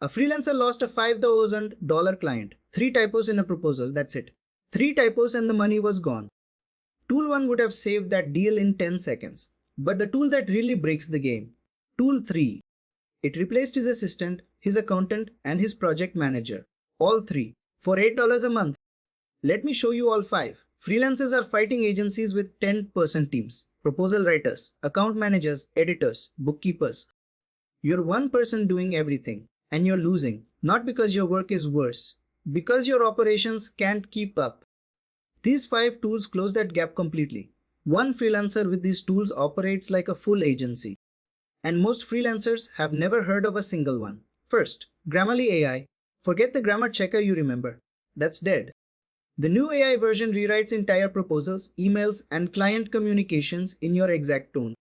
A freelancer lost a $5,000 client. 3 typos in a proposal, that's it. 3 typos and the money was gone. Tool 1 would have saved that deal in 10 seconds. But the tool that really breaks the game. Tool 3. It replaced his assistant, his accountant, and his project manager. All 3. For $8 a month. Let me show you all 5. Freelancers are fighting agencies with 10% teams. Proposal writers, account managers, editors, bookkeepers. You're one person doing everything. And you're losing, not because your work is worse, because your operations can't keep up. These 5 tools close that gap completely. One freelancer with these tools operates like a full agency. And most freelancers have never heard of a single one. First, Grammarly AI. Forget the grammar checker you remember. That's dead. The new AI version rewrites entire proposals, emails, and client communications in your exact tone.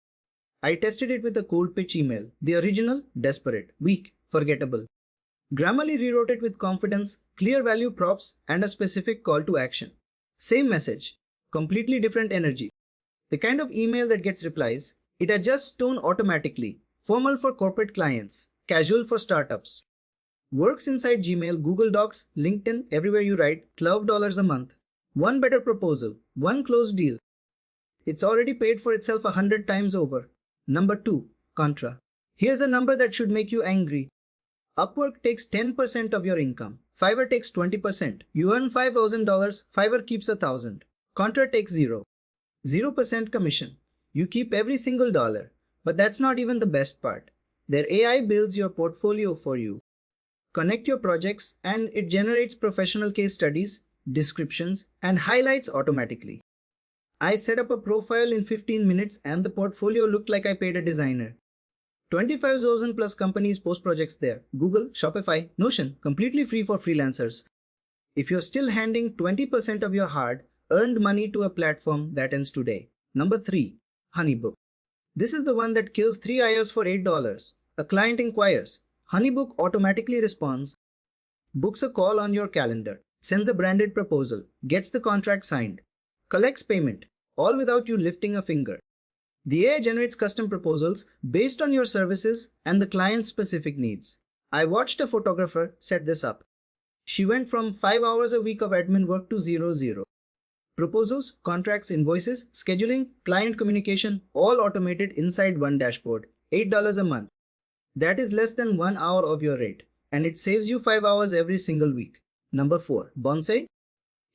I tested it with a cold pitch email. The original, desperate, weak, forgettable. Grammarly rewrote it with confidence, clear value props, and a specific call to action. Same message, completely different energy. The kind of email that gets replies, it adjusts tone automatically, formal for corporate clients, casual for startups. Works inside Gmail, Google Docs, LinkedIn, everywhere you write, $12 a month. One better proposal, one closed deal. It's already paid for itself 100 times over. Number 2, Contra. Here's a number that should make you angry. Upwork takes 10% of your income. Fiverr takes 20%. You earn $5,000, Fiverr keeps $1,000. Contra takes 0. 0% commission. You keep every single dollar. But that's not even the best part. Their AI builds your portfolio for you. Connect your projects and it generates professional case studies, descriptions, and highlights automatically. I set up a profile in 15 minutes and the portfolio looked like I paid a designer. 25,000 plus companies post projects there. Google, Shopify, Notion, completely free for freelancers. If you're still handing 20% of your hard-earned money to a platform that ends today. Number 3, HoneyBook. This is the one that kills 3 hires for $8. A client inquires. HoneyBook automatically responds, books a call on your calendar, sends a branded proposal, gets the contract signed, collects payment, all without you lifting a finger. The AI generates custom proposals based on your services and the client's specific needs. I watched a photographer set this up. She went from 5 hours a week of admin work to 0. Proposals, contracts, invoices, scheduling, client communication, all automated inside one dashboard. $8 a month. That is less than 1 hour of your rate. And it saves you 5 hours every single week. Number 4, Bonsai.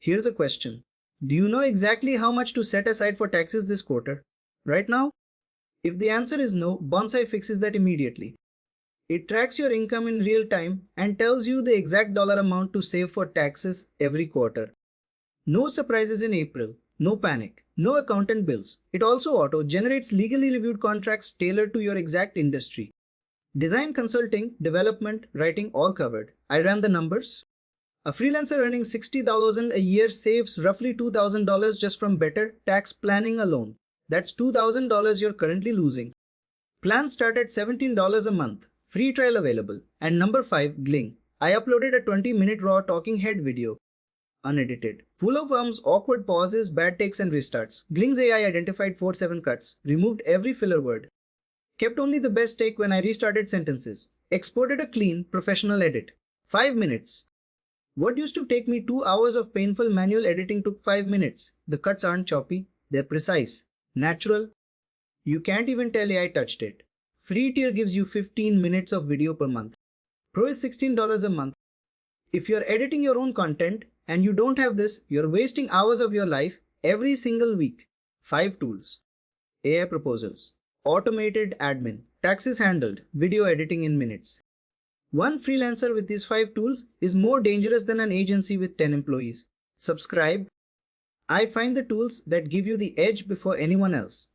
Here's a question. Do you know exactly how much to set aside for taxes this quarter? Right now? If the answer is no, Bonsai fixes that immediately. It tracks your income in real time and tells you the exact dollar amount to save for taxes every quarter. No surprises in April, no panic, no accountant bills. It also auto-generates legally reviewed contracts tailored to your exact industry. Design, consulting, development, writing, all covered. I ran the numbers. A freelancer earning $60,000 a year saves roughly $2,000 just from better tax planning alone. That's $2,000 you're currently losing. Plans start at $17 a month. Free trial available. And number 5, Gling. I uploaded a 20-minute raw talking head video. Unedited. Full of awkward pauses, bad takes and restarts. Gling's AI identified 4-7 cuts. Removed every filler word. Kept only the best take when I restarted sentences. Exported a clean, professional edit. 5 minutes. What used to take me 2 hours of painful manual editing took 5 minutes. The cuts aren't choppy. They're precise. Natural. You can't even tell AI touched it. Free tier gives you 15 minutes of video per month. Pro is $16 a month. If you're editing your own content and you don't have this, you're wasting hours of your life every single week. 5 tools. AI proposals. Automated admin. Taxes handled. Video editing in minutes. One freelancer with these 5 tools is more dangerous than an agency with 10 employees. Subscribe. I find the tools that give you the edge before anyone else.